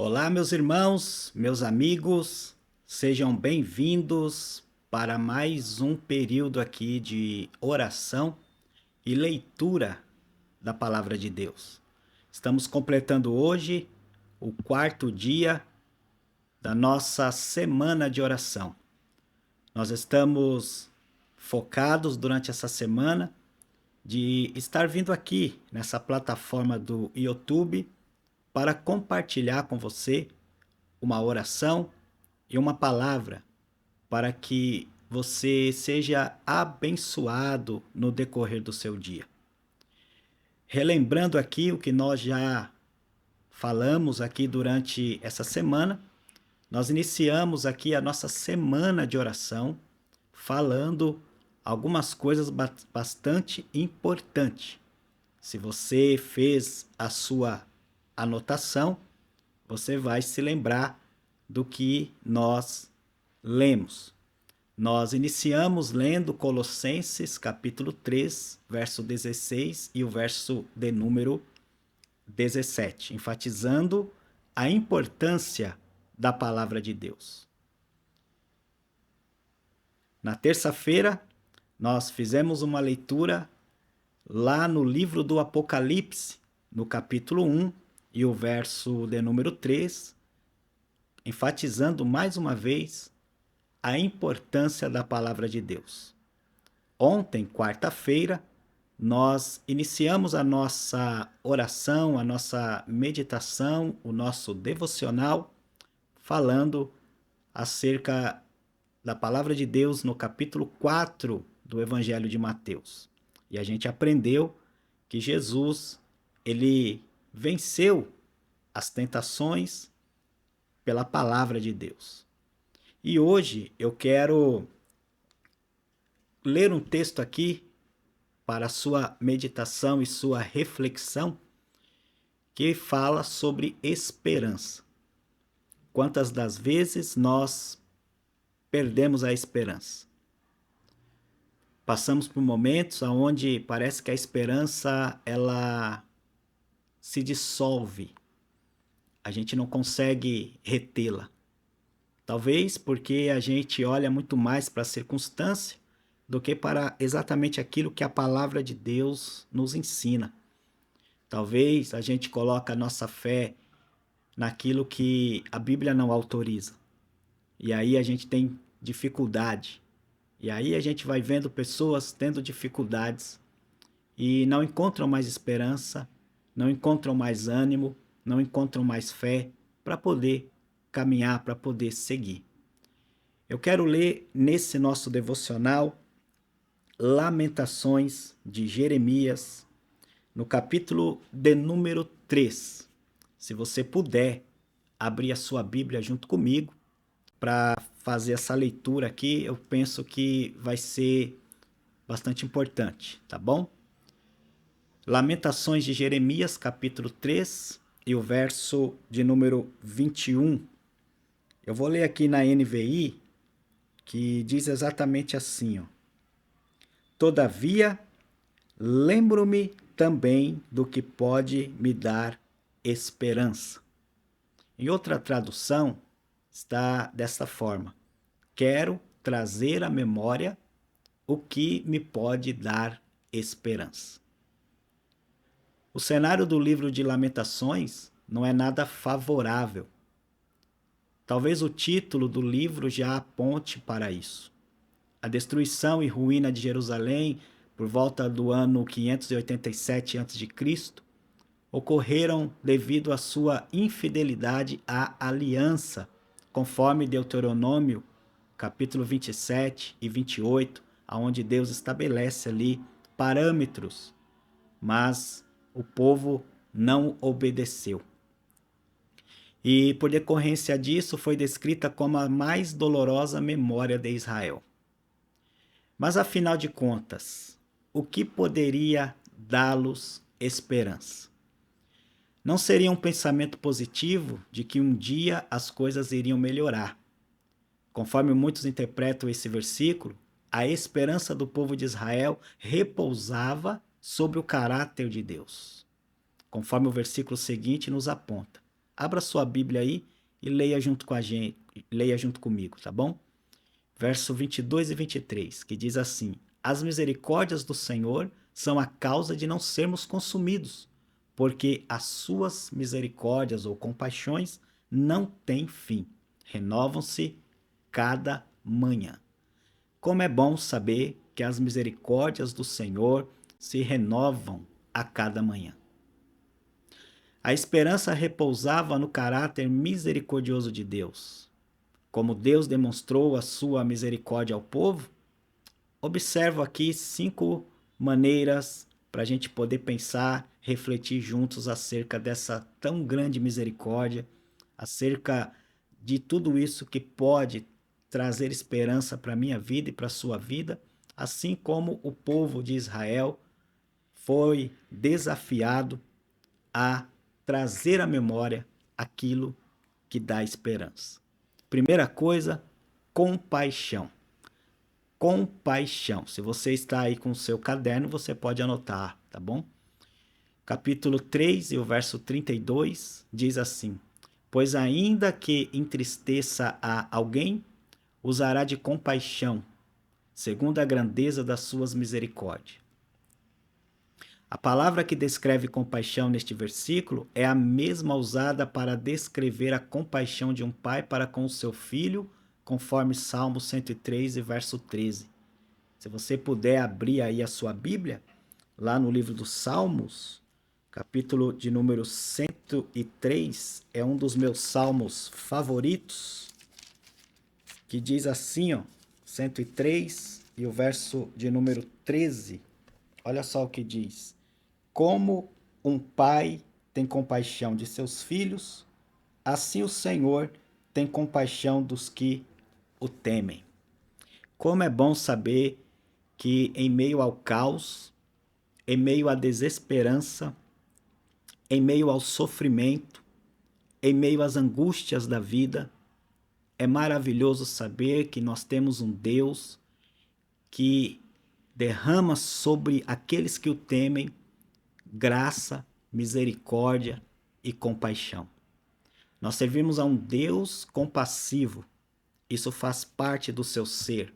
Olá, meus irmãos, meus amigos, sejam bem-vindos para mais um período aqui de oração e leitura da Palavra de Deus. Estamos completando hoje o quarto dia da nossa semana de oração. Nós estamos focados durante essa semana de estar vindo aqui nessa plataforma do YouTube para compartilhar com você uma oração e uma palavra para que você seja abençoado no decorrer do seu dia. Relembrando aqui o que nós já falamos aqui durante essa semana, nós iniciamos aqui a nossa semana de oração falando algumas coisas bastante importantes. Se você fez a sua anotação, você vai se lembrar do que nós lemos. Nós iniciamos lendo Colossenses capítulo 3, verso 16 e o verso de número 17, enfatizando a importância da palavra de Deus. Na terça-feira, nós fizemos uma leitura lá no livro do Apocalipse, no capítulo 1 e o verso de número 3, enfatizando mais uma vez a importância da palavra de Deus. Ontem, quarta-feira, nós iniciamos a nossa oração, a nossa meditação, o nosso devocional, falando acerca da palavra de Deus no capítulo 4 do Evangelho de Mateus. E a gente aprendeu que Jesus, ele venceu as tentações pela palavra de Deus. E hoje eu quero ler um texto aqui para sua meditação e sua reflexão, que fala sobre esperança. Quantas das vezes nós perdemos a esperança? Passamos por momentos onde parece que a esperança ela se dissolve. A gente não consegue retê-la. Talvez porque a gente olha muito mais para a circunstância do que para exatamente aquilo que a palavra de Deus nos ensina. Talvez a gente coloque a nossa fé naquilo que a Bíblia não autoriza. E aí a gente tem dificuldade. E aí a gente vai vendo pessoas tendo dificuldades e não encontram mais esperança, não encontram mais ânimo, não encontram mais fé para poder caminhar, para poder seguir. Eu quero ler nesse nosso devocional Lamentações de Jeremias, no capítulo de número 3. Se você puder abrir a sua Bíblia junto comigo para fazer essa leitura aqui, eu penso que vai ser bastante importante, tá bom? Lamentações de Jeremias, capítulo 3, e o verso de número 21. Eu vou ler aqui na NVI, que diz exatamente assim, ó. Todavia, lembro-me também do que pode me dar esperança. Em outra tradução, está desta forma: quero trazer à memória o que me pode dar esperança. O cenário do livro de Lamentações não é nada favorável. Talvez o título do livro já aponte para isso. A destruição e ruína de Jerusalém, por volta do ano 587 a.C., ocorreram devido à sua infidelidade à aliança, conforme Deuteronômio, capítulo 27 e 28, onde Deus estabelece ali parâmetros, mas o povo não obedeceu. E por decorrência disso foi descrita como a mais dolorosa memória de Israel. Mas afinal de contas, o que poderia dá-los esperança? Não seria um pensamento positivo de que um dia as coisas iriam melhorar. Conforme muitos interpretam esse versículo, a esperança do povo de Israel repousava sobre o caráter de Deus. Conforme o versículo seguinte nos aponta: Abra sua Bíblia aí e leia junto com a gente, leia junto comigo, tá bom? Verso 22 e 23, que diz assim: As misericórdias do Senhor são a causa de não sermos consumidos, porque as suas misericórdias ou compaixões não têm fim, renovam-se cada manhã. Como é bom saber que as misericórdias do Senhor se renovam a cada manhã. A esperança repousava no caráter misericordioso de Deus. Como Deus demonstrou a sua misericórdia ao povo, observo aqui 5 maneiras para a gente poder pensar, refletir juntos acerca dessa tão grande misericórdia, acerca de tudo isso que pode trazer esperança para a minha vida e para a sua vida, assim como o povo de Israel foi desafiado a trazer à memória aquilo que dá esperança. Primeira coisa, compaixão. Compaixão. Se você está aí com o seu caderno, você pode anotar, tá bom? Capítulo 3 e o verso 32 diz assim: Pois ainda que entristeça a alguém, usará de compaixão, segundo a grandeza das suas misericórdias. A palavra que descreve compaixão neste versículo é a mesma usada para descrever a compaixão de um pai para com o seu filho, conforme Salmo 103 e verso 13. Se você puder abrir aí a sua Bíblia, lá no livro dos Salmos, capítulo de número 103, é um dos meus salmos favoritos, que diz assim, ó, 103 e o verso de número 13. Olha só o que diz: Como um pai tem compaixão de seus filhos, assim o Senhor tem compaixão dos que o temem. Como é bom saber que em meio ao caos, em meio à desesperança, em meio ao sofrimento, em meio às angústias da vida, é maravilhoso saber que nós temos um Deus que derrama sobre aqueles que o temem graça, misericórdia e compaixão. Nós servimos a um Deus compassivo. Isso faz parte do seu ser.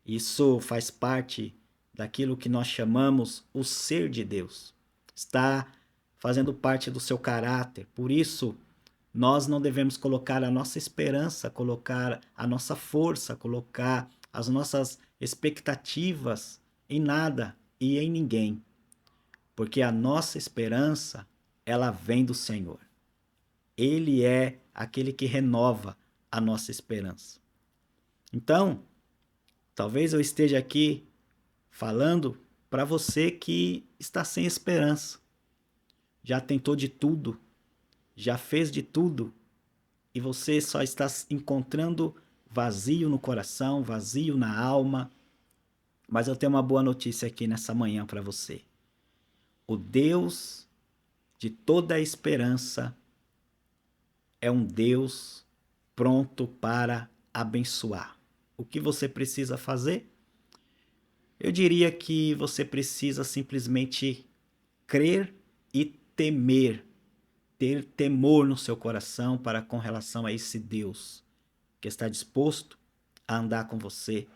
Isso faz parte daquilo que nós chamamos o ser de Deus. Está fazendo parte do seu caráter. Por isso, nós não devemos colocar a nossa esperança, colocar a nossa força, colocar as nossas expectativas em nada e em ninguém. Porque a nossa esperança, ela vem do Senhor. Ele é aquele que renova a nossa esperança. Então, talvez eu esteja aqui falando para você que está sem esperança. Já tentou de tudo, já fez de tudo, e você só está encontrando vazio no coração, vazio na alma. Mas eu tenho uma boa notícia aqui nessa manhã para você. O Deus de toda a esperança é um Deus pronto para abençoar. O que você precisa fazer? Eu diria que você precisa simplesmente crer e temer, ter temor no seu coração para com relação a esse Deus que está disposto a andar com você,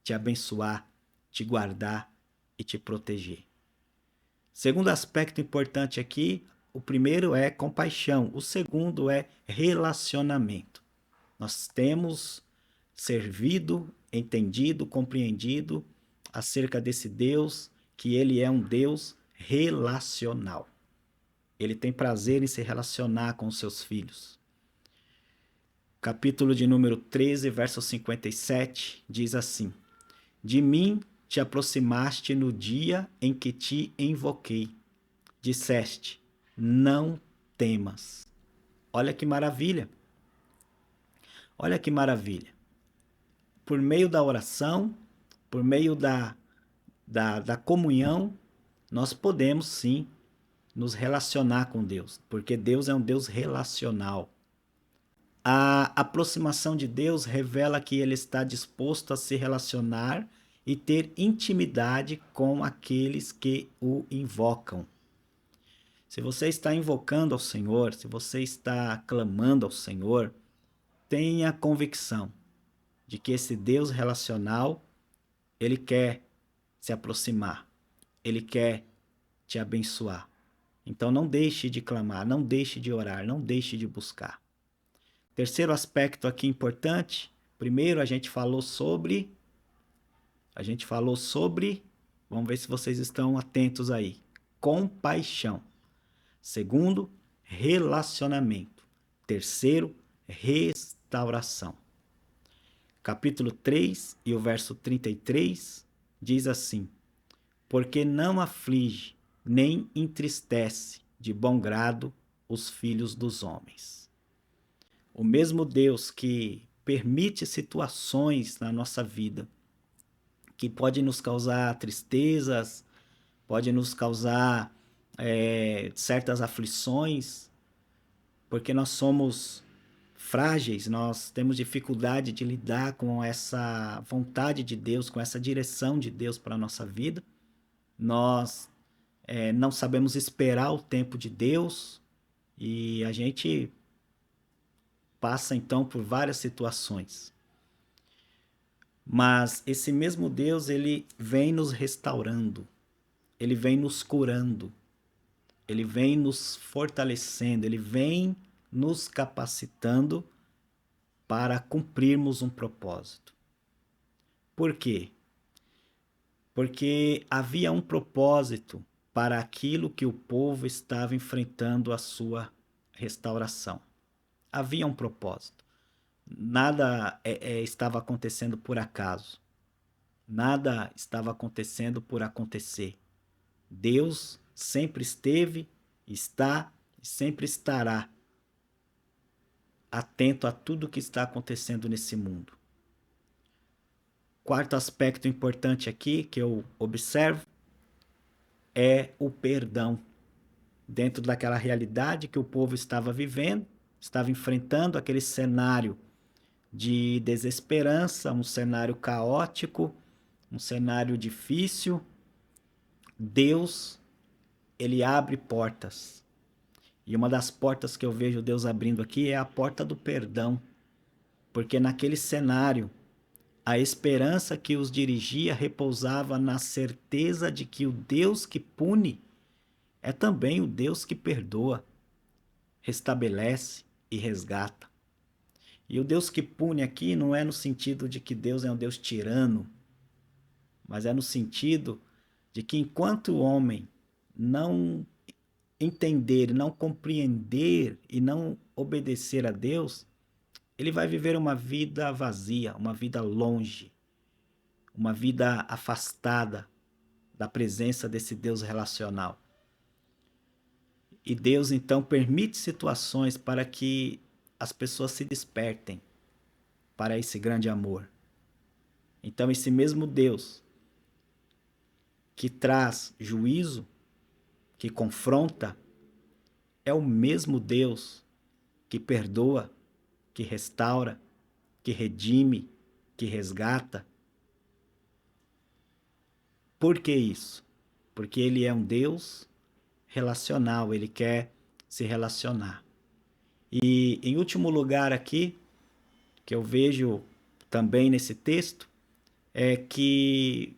te abençoar, te guardar e te proteger. Segundo aspecto importante aqui, o primeiro é compaixão, o segundo é relacionamento. Nós temos servido, entendido, compreendido acerca desse Deus, que ele é um Deus relacional. Ele tem prazer em se relacionar com os seus filhos. Capítulo de número 13, verso 57, diz assim: De mim te aproximaste no dia em que te invoquei. Disseste, não temas. Olha que maravilha. Olha que maravilha. Por meio da oração, por meio da comunhão, nós podemos sim nos relacionar com Deus, porque Deus é um Deus relacional. A aproximação de Deus revela que ele está disposto a se relacionar e ter intimidade com aqueles que o invocam. Se você está invocando ao Senhor, se você está clamando ao Senhor, tenha convicção de que esse Deus relacional, ele quer se aproximar, ele quer te abençoar. Então não deixe de clamar, não deixe de orar, não deixe de buscar. Terceiro aspecto aqui importante, primeiro a gente falou sobre, vamos ver se vocês estão atentos aí, compaixão. Segundo, relacionamento. Terceiro, restauração. Capítulo 3 e o verso 33 diz assim: porque não aflige, nem entristece de bom grado os filhos dos homens. O mesmo Deus que permite situações na nossa vida que pode nos causar tristezas, pode nos causar certas aflições, porque nós somos frágeis, nós temos dificuldade de lidar com essa vontade de Deus, com essa direção de Deus para a nossa vida. Nós não sabemos esperar o tempo de Deus e a gente passa então por várias situações. Mas esse mesmo Deus, ele vem nos restaurando, ele vem nos curando, ele vem nos fortalecendo, ele vem nos capacitando para cumprirmos um propósito. Por quê? Porque havia um propósito para aquilo que o povo estava enfrentando a sua restauração. Havia um propósito. Nada estava acontecendo por acaso. Nada estava acontecendo por acontecer. Deus sempre esteve, está e sempre estará atento a tudo que está acontecendo nesse mundo. Quarto aspecto importante aqui que eu observo é o perdão. Dentro daquela realidade que o povo estava vivendo, estava enfrentando aquele cenário de desesperança, um cenário caótico, um cenário difícil. Deus, ele abre portas. E uma das portas que eu vejo Deus abrindo aqui é a porta do perdão. Porque naquele cenário, a esperança que os dirigia repousava na certeza de que o Deus que pune é também o Deus que perdoa, restabelece e resgata. E o Deus que pune aqui não é no sentido de que Deus é um Deus tirano, mas é no sentido de que enquanto o homem não entender, não compreender e não obedecer a Deus, ele vai viver uma vida vazia, uma vida longe, uma vida afastada da presença desse Deus relacional. E Deus então permite situações para que as pessoas se despertem para esse grande amor. Então esse mesmo Deus que traz juízo, que confronta, é o mesmo Deus que perdoa, que restaura, que redime, que resgata. Por que isso? Porque ele é um Deus relacional, ele quer se relacionar. E em último lugar aqui, que eu vejo também nesse texto, é que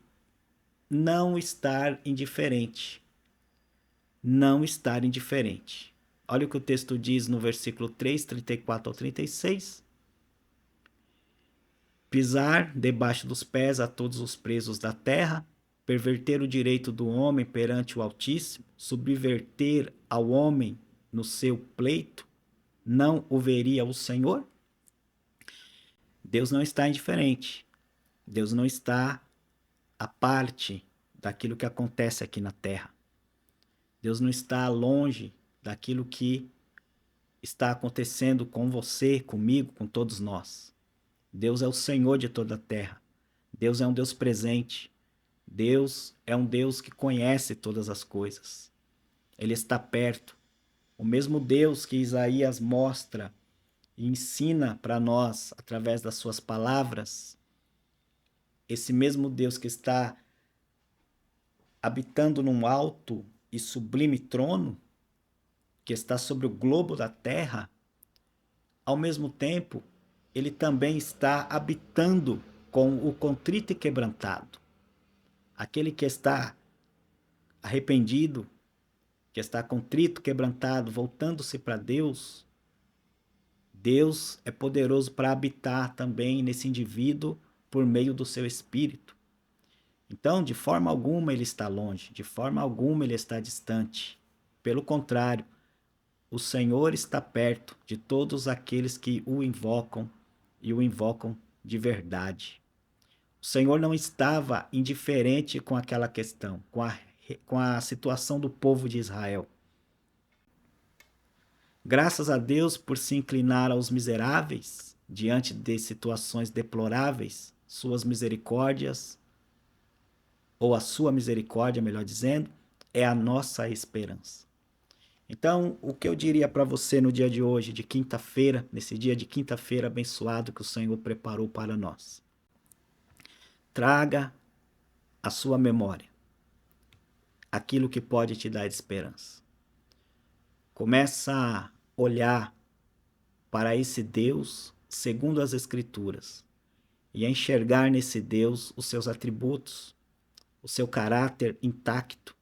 não estar indiferente. Não estar indiferente. Olha o que o texto diz no versículo 3, 34 ao 36. Pisar debaixo dos pés a todos os presos da terra, perverter o direito do homem perante o Altíssimo, subverter ao homem no seu pleito, não o veria o Senhor? Deus não está indiferente. Deus não está à parte daquilo que acontece aqui na terra. Deus não está longe daquilo que está acontecendo com você, comigo, com todos nós. Deus é o Senhor de toda a terra. Deus é um Deus presente. Deus é um Deus que conhece todas as coisas. Ele está perto. O mesmo Deus que Isaías mostra e ensina para nós através das suas palavras, esse mesmo Deus que está habitando num alto e sublime trono, que está sobre o globo da terra, ao mesmo tempo, ele também está habitando com o contrito e quebrantado. Aquele que está arrependido, que está contrito, quebrantado, voltando-se para Deus, Deus é poderoso para habitar também nesse indivíduo por meio do seu espírito. Então, de forma alguma ele está longe, de forma alguma ele está distante. Pelo contrário, o Senhor está perto de todos aqueles que o invocam e o invocam de verdade. O Senhor não estava indiferente com aquela questão, com a situação do povo de Israel. Graças a Deus por se inclinar aos miseráveis diante de situações deploráveis, suas misericórdias, ou a sua misericórdia, melhor dizendo, é a nossa esperança. Então, o que eu diria para você no dia de hoje, de quinta-feira, nesse dia de quinta-feira abençoado que o Senhor preparou para nós? Traga à sua memória aquilo que pode te dar esperança. Começa a olhar para esse Deus segundo as Escrituras e a enxergar nesse Deus os seus atributos, o seu caráter intacto,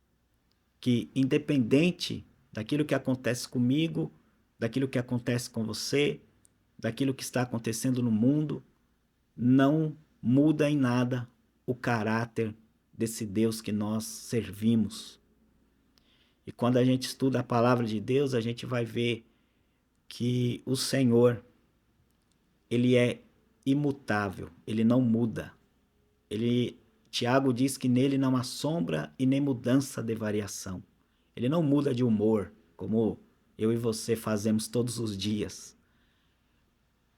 que independente daquilo que acontece comigo, daquilo que acontece com você, daquilo que está acontecendo no mundo, não muda em nada o caráter desse Deus que nós servimos. E quando a gente estuda a palavra de Deus, a gente vai ver que o Senhor, ele é imutável, ele não muda. Tiago diz que nele não há sombra e nem mudança de variação. Ele não muda de humor, como eu e você fazemos todos os dias.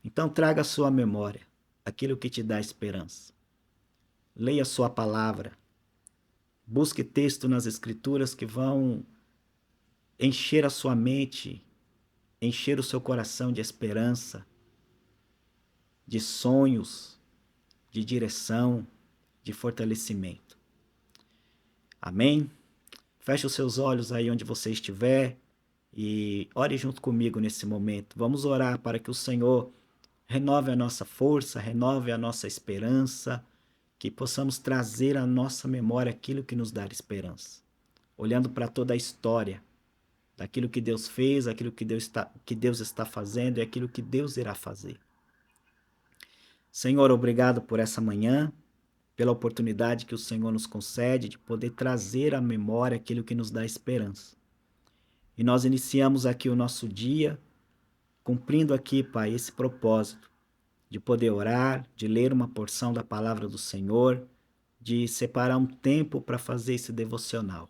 Então traga à sua memória aquilo que te dá esperança. Leia sua palavra. Busque texto nas Escrituras que vão encher a sua mente, encher o seu coração de esperança, de sonhos, de direção, de fortalecimento. Amém? Feche os seus olhos aí onde você estiver e ore junto comigo nesse momento. Vamos orar para que o Senhor renove a nossa força, renove a nossa esperança, que possamos trazer à nossa memória aquilo que nos dá esperança. Olhando para toda a história, daquilo que Deus fez, aquilo que Deus está fazendo e aquilo que Deus irá fazer. Senhor, obrigado por essa manhã, pela oportunidade que o Senhor nos concede de poder trazer à memória aquilo que nos dá esperança. E nós iniciamos aqui o nosso dia, cumprindo aqui, Pai, esse propósito de poder orar, de ler uma porção da palavra do Senhor, de separar um tempo para fazer esse devocional.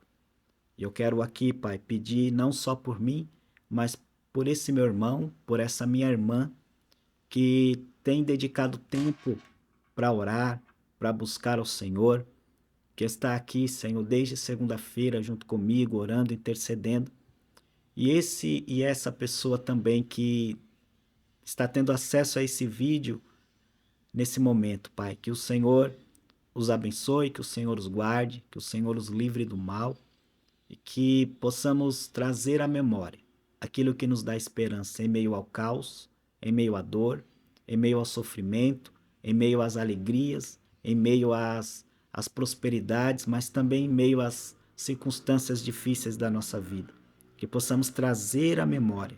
E eu quero aqui, Pai, pedir não só por mim, mas por esse meu irmão, por essa minha irmã, que tem dedicado tempo para orar, para buscar ao Senhor, que está aqui, Senhor, desde segunda-feira junto comigo, orando, intercedendo. E essa pessoa também que está tendo acesso a esse vídeo nesse momento, Pai, que o Senhor os abençoe, que o Senhor os guarde, que o Senhor os livre do mal e que possamos trazer à memória aquilo que nos dá esperança em meio ao caos, em meio à dor, em meio ao sofrimento, em meio às alegrias, em meio às prosperidades, mas também em meio às circunstâncias difíceis da nossa vida. Que possamos trazer à memória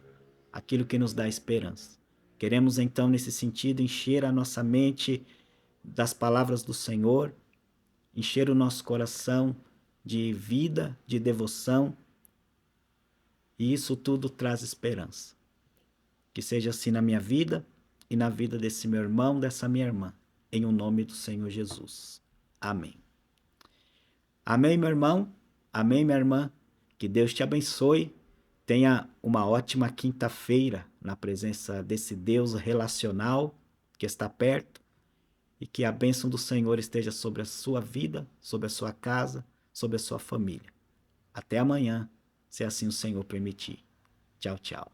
aquilo que nos dá esperança. Queremos então, nesse sentido, encher a nossa mente das palavras do Senhor, encher o nosso coração de vida, de devoção, e isso tudo traz esperança. Que seja assim na minha vida e na vida desse meu irmão, dessa minha irmã, em o nome do Senhor Jesus. Amém. Amém, meu irmão. Amém, minha irmã. Que Deus te abençoe. Tenha uma ótima quinta-feira na presença desse Deus relacional que está perto e que a bênção do Senhor esteja sobre a sua vida, sobre a sua casa, sobre a sua família. Até amanhã, se assim o Senhor permitir. Tchau, tchau.